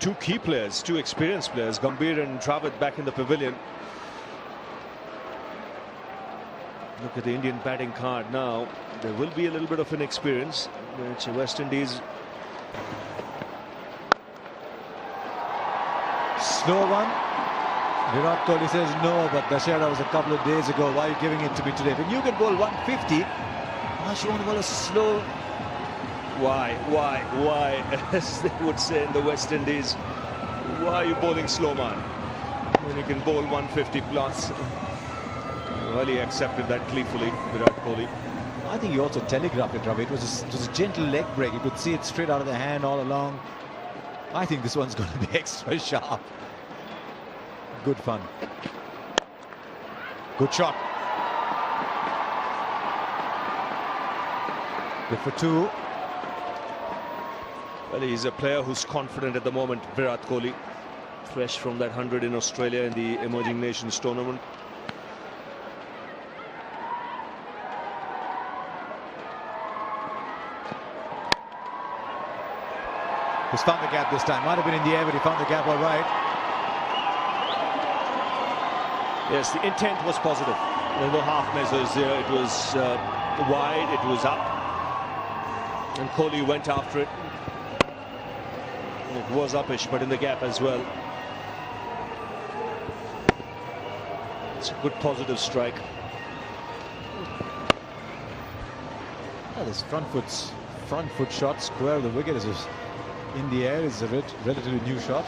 two key players, two experienced players, Gambhir and Dravid, back in the pavilion. Look at the Indian batting card now. There will be a little bit of inexperience, which West Indies. Slow one. Virat Kohli says no, but Dashera was a couple of days ago. Why are you giving it to me today? When you can bowl 150, why should you want to bowl a slow? Why, as they would say in the West Indies, why are you bowling slow, man, when you can bowl 150 plus? Well, he accepted that gleefully, Virat Kohli. I think he also telegraphed it, Ravi. It was a gentle leg break. You could see it straight out of the hand all along. I think this one's going to be extra sharp. Good fun. Good shot. Good for two. Well, he's a player who's confident at the moment, Virat Kohli. Fresh from that 100 in Australia in the Emerging Nations tournament. He's found the gap this time. Might have been in the air, but he found the gap all right. Yes, the intent was positive. There were half measures there. It was wide, it was up. And Kohli went after it. It was uppish, but in the gap as well. It's a good positive strike. Yeah, this front foot shot square of the wicket is in the air is a relatively new shot.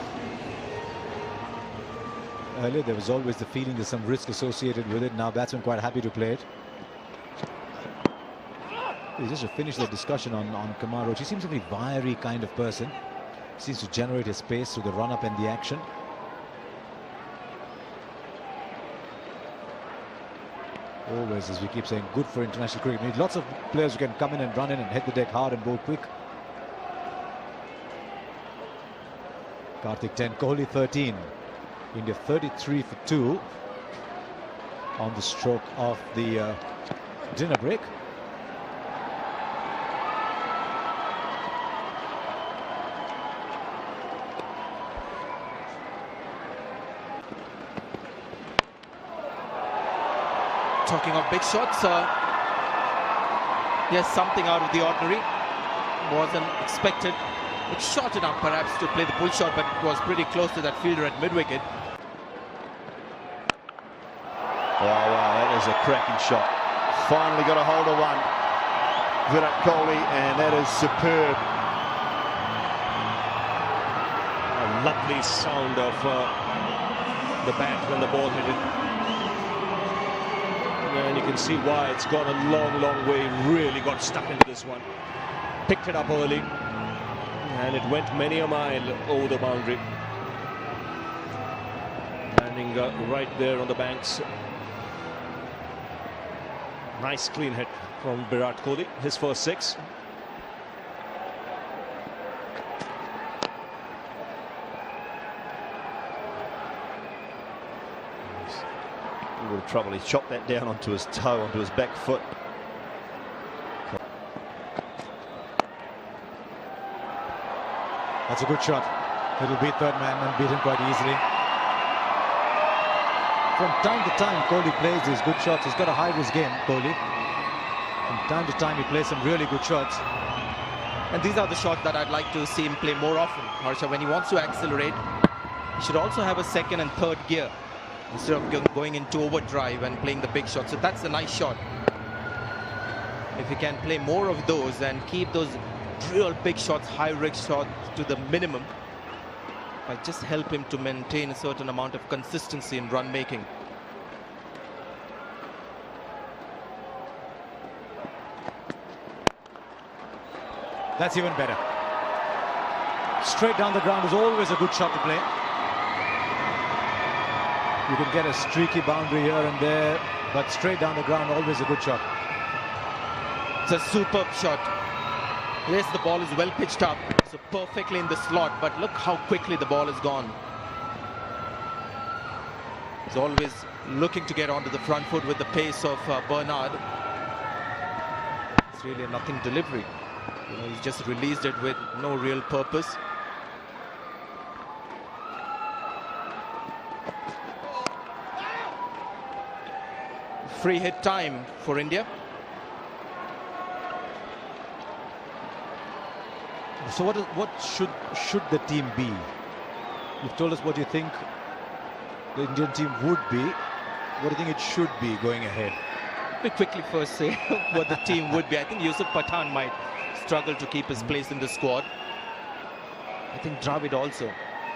Earlier there was always the feeling there's some risk associated with it. Now batsmen quite happy to play it. Just to finish the discussion on Kumar Roach, he seems to be a wiry kind of person. Seems to generate his pace through the run-up and the action. Always, as we keep saying, good for international cricket. We need lots of players who can come in and run in and hit the deck hard and bowl quick. Karthik 10, Kohli 13. India 33 for 2 on the stroke of the dinner break. Talking of big shots, yes, something out of the ordinary. Wasn't expected. It shot it up perhaps to play the pull shot, but it was pretty close to that fielder at mid-wicket. Wow, that is a cracking shot. Finally got a hold of one, Virat Kohli, and that is superb. A lovely sound of the bat when the ball hit it. And you can see why it's gone a long way. Really got stuck into this one. Picked it up early, and it went many a mile over the boundary. Landing right there on the banks. Nice clean hit from Virat Kohli, his first 6. A little trouble. He chopped that down onto his toe, onto his back foot. That's a good shot. It'll beat third man and beat him quite easily. From time to time, Kohli plays these good shots. He's got a high-risk game, Kohli. From time to time, he plays some really good shots. And these are the shots that I'd like to see him play more often. Harsha, when he wants to accelerate, he should also have a second and third gear instead of going into overdrive and playing the big shot. So that's a nice shot. If he can play more of those and keep those real big shots, high-risk shots to the minimum, might just help him to maintain a certain amount of consistency in run making. That's even better. Straight down the ground is always a good shot to play. You can get a streaky boundary here and there, but straight down the ground, always a good shot. It's a superb shot. Yes, the ball is well pitched up, so perfectly in the slot, but look how quickly the ball is gone. He's always looking to get onto the front foot with the pace of Bernard. It's really a nothing delivery. You know, he's just released it with no real purpose. Free hit time for India. So what should the team be? You've told us what you think the Indian team would be. What do you think it should be going ahead? Let me quickly first say what the team would be. I think Yusuf Pathan might struggle to keep his place in the squad. I think Dravid also,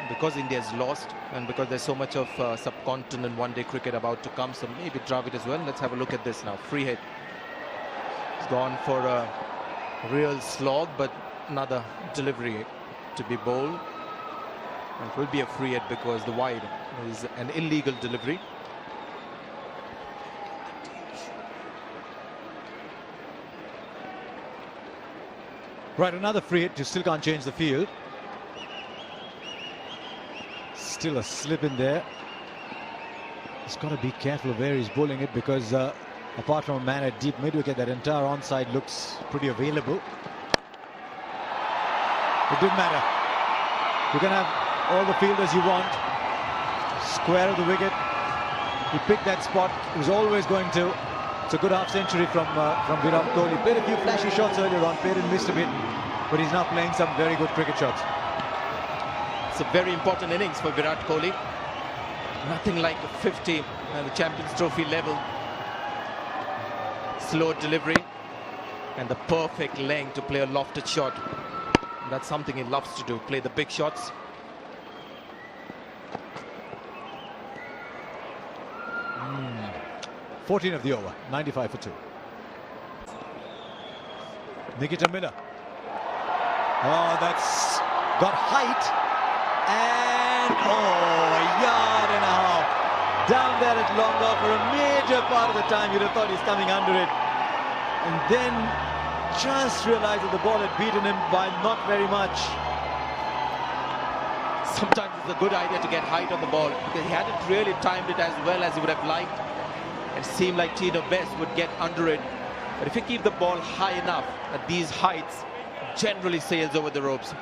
because India's lost and because there's so much of subcontinent one-day cricket about to come, so maybe Dravid as well. Let's have a look at this now. Free hit. It's gone for a real slog, but another delivery to be bowled. And it will be a free hit because the wide is an illegal delivery. Right, another free hit. You still can't change the field. Still a slip in there. He's got to be careful of where he's bowling it because apart from a man at deep mid-wicket, that entire onside looks pretty available. It didn't matter. You can have all the fielders you want. Square of the wicket. He picked that spot. He was always going to. It's a good half century from Virat Kohli. Played a few flashy shots earlier on. Played and missed a bit. But he's now playing some very good cricket shots. It's a very important innings for Virat Kohli. Nothing like a 50 at the Champions Trophy level. Slow delivery and the perfect length to play a lofted shot. And that's something he loves to do, play the big shots. Mm. 14 of the over, 95 for 2. Nikita Miller. Oh, that's got height. And a yard and a half. Down there at long off for a major part of the time. You'd have thought he's coming under it. And then just realized that the ball had beaten him by not very much. Sometimes it's a good idea to get height on the ball because he hadn't really timed it as well as he would have liked. It seemed like Tino Best would get under it. But if you keep the ball high enough at these heights, generally sails over the ropes.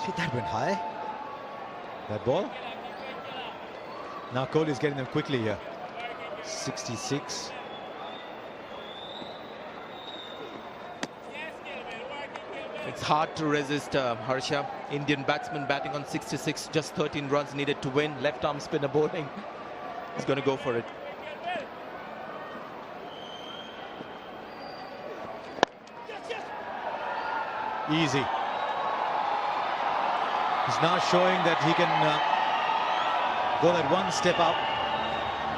See, that went high. That ball. Now Kohli's getting them quickly here. 66. It's hard to resist Harsha. Indian batsman batting on 66, just 13 runs needed to win. Left arm spinner bowling. He's going to go for it. Easy. He's now showing that he can go that one step up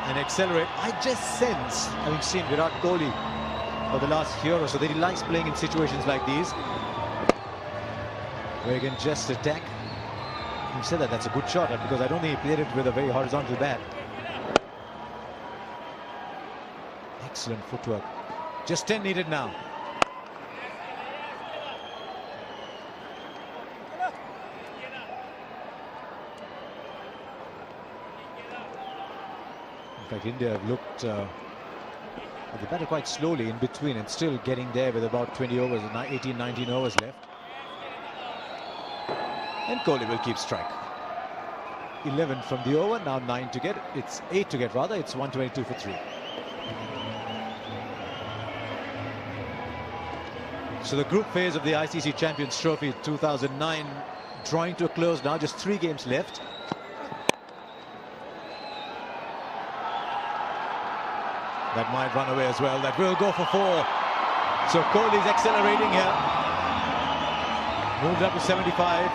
and accelerate. I just sense, having seen Virat Kohli for the last year or so, that he likes playing in situations like these, where he can just attack. He said that that's a good shot because I don't think he played it with a very horizontal bat. Excellent footwork. Just 10 needed now. In fact, India have looked they batted quite slowly in between and still getting there with about 20 overs, 18, 19 overs left. And Kohli will keep strike. 11 from the over, now 9 to get. It's 8 to get rather. It's 122 for 3. So the group phase of the ICC Champions Trophy 2009 drawing to a close now. Just 3 games left. That might run away as well. That will go for 4. So Kohli's accelerating here. Moved up to 75.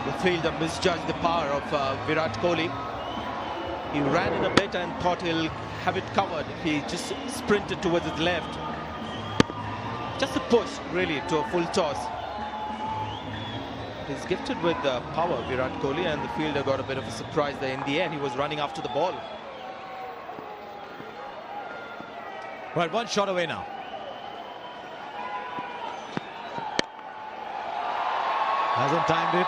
The fielder misjudged the power of Virat Kohli. He ran in a bit and thought he'll have it covered. He just sprinted towards his left. Just a push, really, to a full toss. He's gifted with power, Virat Kohli, and the fielder got a bit of a surprise there. In the end, he was running after the ball. Right, 1 shot away now. Hasn't timed it.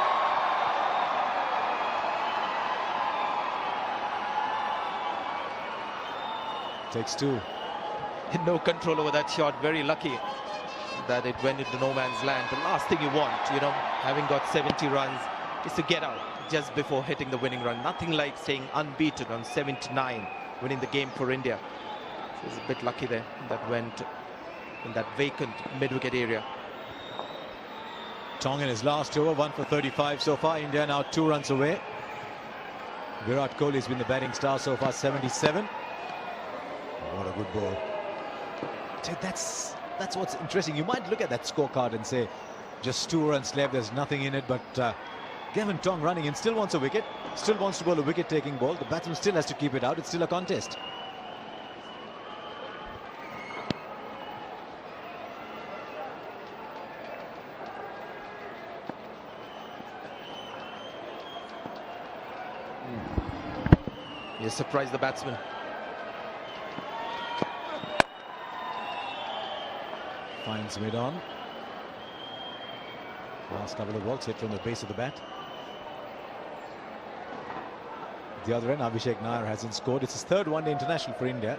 Takes 2. No control over that shot, very lucky. that it went into no man's land. The last thing you want, you know, having got 70 runs, is to get out just before hitting the winning run. Nothing like staying unbeaten on 79, winning the game for India. So it's a bit lucky there that went in that vacant mid-wicket area. Tong in his last over, 1 for 35 so far. India now 2 runs away. Virat Kohli has been the batting star so far, 77. What a good ball. That's what's interesting. You might look at that scorecard and say, just 2 runs left, there's nothing in it. But Gavin Tong running in, still wants a wicket, still wants to bowl a wicket-taking ball. The batsman still has to keep it out. It's still a contest. He has surprised the batsman. Finds mid-on. Last couple of balls hit from the base of the bat. At the other end, Abhishek Nair hasn't scored. It's his 3rd one-day international for India.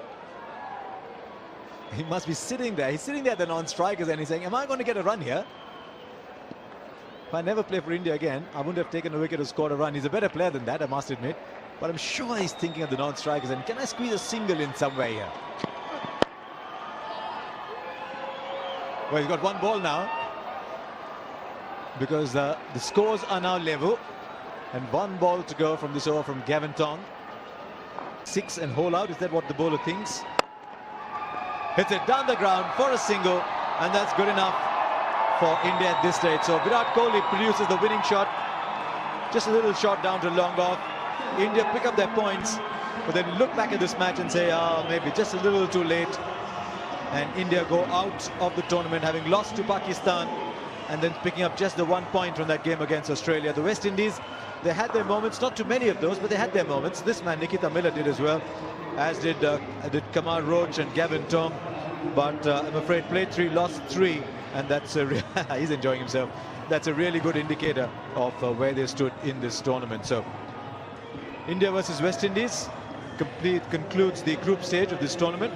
He must be sitting there. He's sitting there at the non-strikers and he's saying, am I going to get a run here? If I never play for India again, I wouldn't have taken a wicket or scored a run. He's a better player than that, I must admit. But I'm sure he's thinking of the non-strikers and can I squeeze a single in somewhere here? Well, he's got 1 ball now because the scores are now level and 1 ball to go from this over from Gavin Tong. 6 and whole out, is that what the bowler thinks? Hits it down the ground for a single and that's good enough for India at this stage. So Virat Kohli produces the winning shot, just a little shot down to long off. India pick up their points, but then look back at this match and say, maybe just a little too late. And India go out of the tournament having lost to Pakistan and then picking up just the 1 point from that game against Australia. The West Indies, they had their moments, not too many of those, but they had their moments. This man, Nikita Miller, did as well, as did Kamar Roach and Gavin Tong. But I'm afraid played 3, lost 3, and that's he's enjoying himself. That's a really good indicator of where they stood in this tournament. So India versus West Indies concludes the group stage of this tournament.